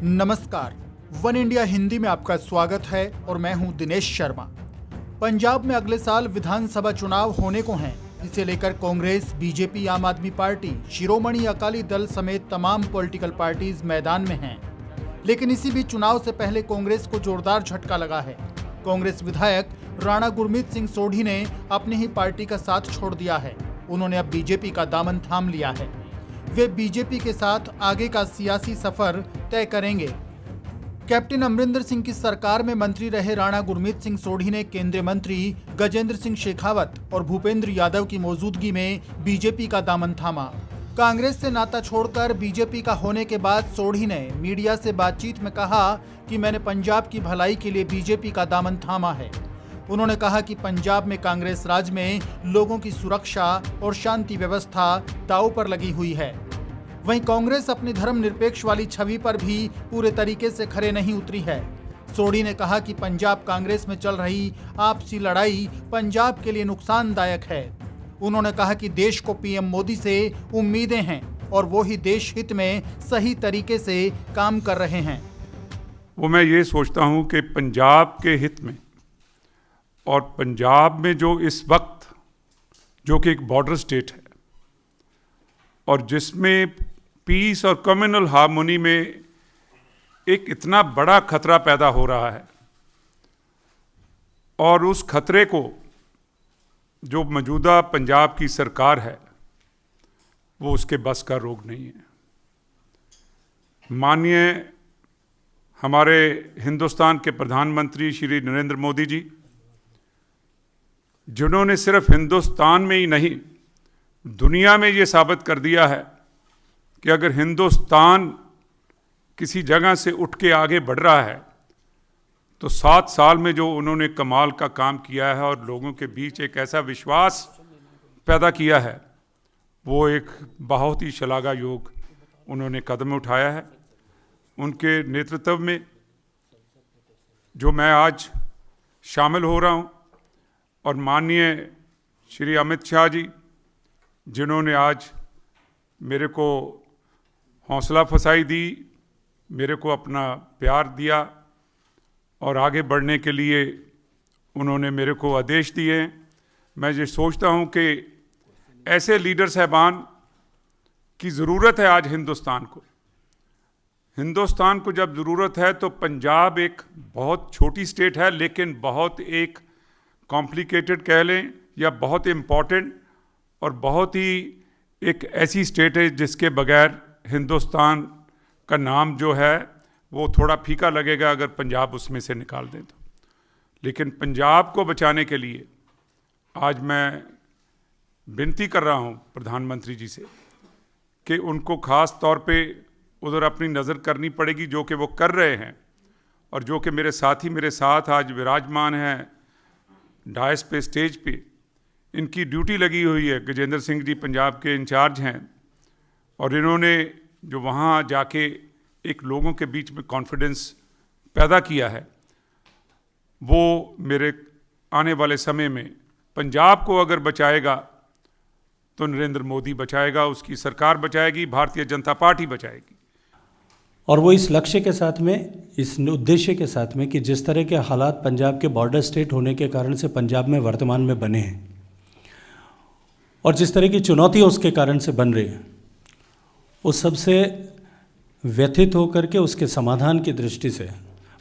नमस्कार, one India Hindi में आपका स्वागत है और मैं हूं दिनेश शर्मा। पंजाब में अगले साल विधानसभा चुनाव होने को हैं। इसे लेकर कांग्रेस, बीजेपी, आम आदमी पार्टी, शिरोमणि अकाली दल समेत तमाम पॉलिटिकल पार्टीज मैदान में हैं। लेकिन इसी बीच चुनाव से पहले कांग्रेस को जोरदार झटका लगा है। कांग्रेस विधायक राणा गुरमीत सिंह सोढ़ी ने अपनी ही पार्टी का साथ छोड़ दिया है। उन्होंने अब बीजेपी का दामन थाम लिया है। वे बीजेपी के साथ आगे का सियासी सफर तय करेंगे। कैप्टन अमरिंदर सिंह की सरकार में मंत्री रहे राणा गुरमीत सिंह सोढ़ी ने केंद्रीय मंत्री गजेंद्र सिंह शेखावत और भूपेंद्र यादव की मौजूदगी में बीजेपी का दामन थामा। कांग्रेस से नाता छोड़कर बीजेपी का होने के बाद सोढ़ी ने मीडिया से बातचीत में कहा कि मैंने पंजाब की भलाई के लिए बीजेपी का दामन थामा है। उन्होंने कहा कि पंजाब में कांग्रेस राज में लोगों की सुरक्षा और शांति व्यवस्था दांव पर लगी हुई है। वहीं कांग्रेस अपनी धर्मनिरपेक्ष वाली छवि पर भी पूरे तरीके से खरे नहीं उतरी है। सोढ़ी ने कहा कि पंजाब कांग्रेस में चल रही आपसी लड़ाई पंजाब के लिए नुकसानदायक है। उन्होंने कहा कि देश को पीएम मोदी से उम्मीदें हैं और वो ही देश हित में सही तरीके से काम कर रहे हैं। वो मैं ये सोचता हूँ कि पंजाब के हित में और पंजाब में जो इस वक्त जो कि एक बॉर्डर स्टेट है और जिसमें पीस और कम्युनल हार्मोनी में एक इतना बड़ा खतरा पैदा हो रहा है और उस खतरे को जो मौजूदा पंजाब की सरकार है वो उसके बस का रोग नहीं है। माननीय हमारे हिंदुस्तान के प्रधानमंत्री श्री नरेंद्र मोदी जी, जिन्होंने सिर्फ हिंदुस्तान में ही नहीं दुनिया में ये साबित कर दिया है कि अगर हिंदुस्तान किसी जगह से उठ के आगे बढ़ रहा है तो 7 साल में जो उन्होंने कमाल का काम किया है और लोगों के बीच एक ऐसा विश्वास पैदा किया है, वो एक बहुत ही शलाघा योग उन्होंने कदम उठाया है। उनके नेतृत्व में जो मैं आज शामिल हो रहा हूँ और माननीय श्री अमित शाह जी, जिन्होंने आज मेरे को हौसला अफजाई दी, मेरे को अपना प्यार दिया और आगे बढ़ने के लिए उन्होंने मेरे को आदेश दिए। मैं ये सोचता हूँ कि ऐसे लीडर साहबान की ज़रूरत है आज हिंदुस्तान को। हिंदुस्तान को जब ज़रूरत है तो पंजाब एक बहुत छोटी स्टेट है लेकिन बहुत एक कॉम्प्लिकेटेड कह लें या बहुत इम्पॉर्टेंट और बहुत ही एक ऐसी स्टेट है जिसके बगैर हिंदुस्तान का नाम जो है वो थोड़ा फीका लगेगा अगर पंजाब उसमें से निकाल दें तो। लेकिन पंजाब को बचाने के लिए आज मैं विनती कर रहा हूँ प्रधानमंत्री जी से कि उनको ख़ास तौर पे उधर अपनी नज़र करनी पड़ेगी, जो कि वो कर रहे हैं और जो कि मेरे साथी मेरे साथ आज विराजमान हैं डायस पे, स्टेज पे। इनकी ड्यूटी लगी हुई है। गजेंद्र सिंह जी पंजाब के इंचार्ज हैं और इन्होंने जो वहाँ जाके एक लोगों के बीच में कॉन्फिडेंस पैदा किया है, वो मेरे आने वाले समय में पंजाब को अगर बचाएगा तो नरेंद्र मोदी बचाएगा, उसकी सरकार बचाएगी, भारतीय जनता पार्टी बचाएगी। और वो इस लक्ष्य के साथ में, इस उद्देश्य के साथ में कि जिस तरह के हालात पंजाब के बॉर्डर स्टेट होने के कारण से पंजाब में वर्तमान में बने हैं और जिस तरह की चुनौतियाँ उसके कारण से बन रही हैं, उस सबसे व्यथित होकर के उसके समाधान की दृष्टि से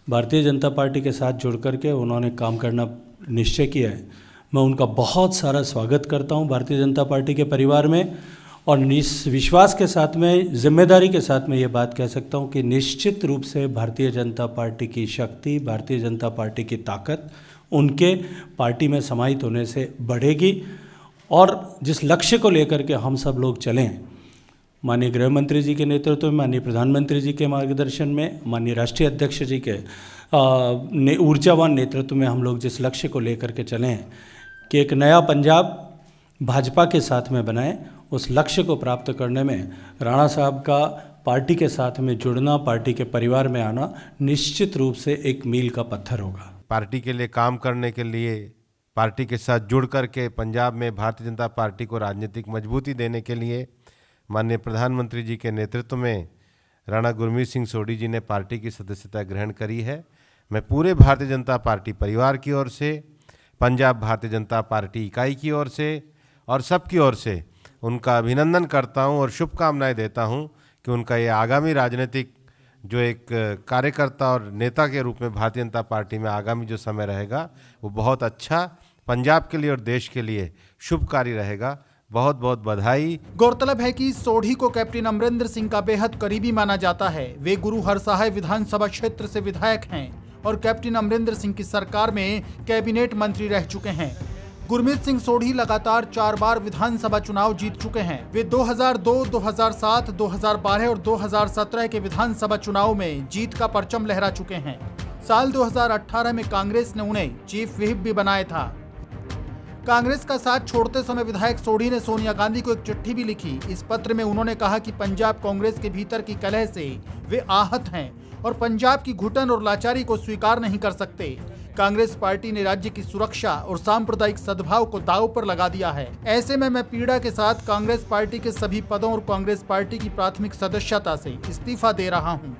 भारतीय जनता पार्टी के साथ जुड़ कर के उन्होंने काम करना निश्चय किया है। मैं उनका बहुत सारा स्वागत करता हूं भारतीय जनता पार्टी के परिवार में और इस विश्वास के साथ में, जिम्मेदारी के साथ में ये बात कह सकता हूं कि निश्चित रूप से भारतीय जनता पार्टी की शक्ति, भारतीय जनता पार्टी की ताकत उनके पार्टी में समाहित होने से बढ़ेगी और जिस लक्ष्य को लेकर के हम सब लोग चलें, माननीय गृह मंत्री जी के नेतृत्व में, माननीय प्रधानमंत्री जी के मार्गदर्शन में, माननीय राष्ट्रीय अध्यक्ष जी के ऊर्जावान नेतृत्व में हम लोग जिस लक्ष्य को लेकर के चलें कि एक नया पंजाब भाजपा के साथ में बनाएं, उस लक्ष्य को प्राप्त करने में राणा साहब का पार्टी के साथ में जुड़ना, पार्टी के परिवार में आना निश्चित रूप से एक मील का पत्थर होगा। पार्टी के लिए काम करने के लिए, पार्टी के साथ जुड़ कर के पंजाब में भारतीय जनता पार्टी को राजनीतिक मजबूती देने के लिए माननीय प्रधानमंत्री जी के नेतृत्व में राणा गुरमीत सिंह सोढ़ी जी ने पार्टी की सदस्यता ग्रहण करी है। मैं पूरे भारतीय जनता पार्टी परिवार की ओर से, पंजाब भारतीय जनता पार्टी इकाई की ओर से और सबकी ओर से उनका अभिनंदन करता हूं और शुभकामनाएं देता हूं कि उनका ये आगामी राजनीतिक जो एक कार्यकर्ता और नेता के रूप में भारतीय जनता पार्टी में आगामी जो समय रहेगा वो बहुत अच्छा पंजाब के लिए और देश के लिए शुभकारी रहेगा। बहुत बहुत बधाई। गौरतलब है कि सोढ़ी को कैप्टन अमरिंदर सिंह का बेहद करीबी माना जाता है। वे गुरु हरसहाय विधानसभा क्षेत्र से विधायक हैं और कैप्टन अमरिंदर सिंह की सरकार में कैबिनेट मंत्री रह चुके हैं। गुरमीत सिंह सोढ़ी लगातार 4 बार विधानसभा चुनाव जीत चुके हैं। वे 2002, 2007, 2012 और 2017 के विधानसभा चुनाव में जीत का परचम लहरा चुके हैं। साल 2018 में कांग्रेस ने उन्हें चीफ व्हिप भी बनाया था। कांग्रेस का साथ छोड़ते समय विधायक सोढ़ी ने सोनिया गांधी को एक चिट्ठी भी लिखी। इस पत्र में उन्होंने कहा कि पंजाब कांग्रेस के भीतर की कलह से वे आहत हैं और पंजाब की घुटन और लाचारी को स्वीकार नहीं कर सकते। कांग्रेस पार्टी ने राज्य की सुरक्षा और सांप्रदायिक सद्भाव को दांव पर लगा दिया है। ऐसे में मैं पीड़ा के साथ कांग्रेस पार्टी के सभी पदों और कांग्रेस पार्टी की प्राथमिक सदस्यता से इस्तीफा दे रहा हूं।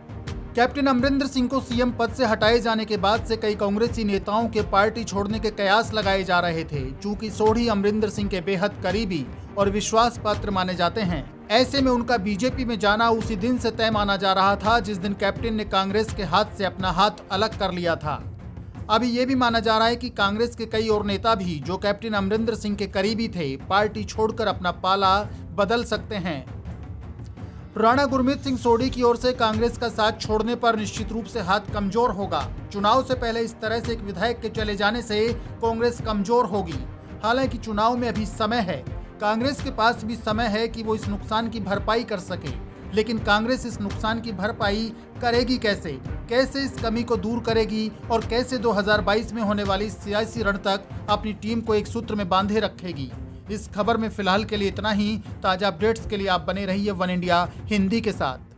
कैप्टन अमरिंदर सिंह को सीएम पद से हटाए जाने के बाद से कई कांग्रेसी नेताओं के पार्टी छोड़ने के कयास लगाए जा रहे थे। चूंकि सोढ़ी अमरिंदर सिंह के बेहद करीबी और विश्वास पात्र माने जाते हैं, ऐसे में उनका बीजेपी में जाना उसी दिन से तय माना जा रहा था जिस दिन कैप्टन ने कांग्रेस के हाथ से अपना हाथ अलग कर लिया था। अभी ये भी माना जा रहा है कि कांग्रेस के कई और नेता भी जो कैप्टन अमरिंदर सिंह के करीबी थे, पार्टी छोड़कर अपना पाला बदल सकते हैं। राणा गुरमीत सिंह सोढ़ी की ओर से कांग्रेस का साथ छोड़ने पर निश्चित रूप से हाथ कमजोर होगा। चुनाव से पहले इस तरह से एक विधायक के चले जाने से कांग्रेस कमजोर होगी। हालांकि चुनाव में अभी समय है, कांग्रेस के पास भी समय है कि वो इस नुकसान की भरपाई कर सके। लेकिन कांग्रेस इस नुकसान की भरपाई करेगी कैसे? कैसे इस कमी को दूर करेगी और कैसे 2022 में होने वाली सियासी रण तक अपनी टीम को एक सूत्र में बांधे रखेगी? इस खबर में फिलहाल के लिए इतना ही। ताजा अपडेट्स के लिए आप बने रहिए वन इंडिया हिंदी के साथ।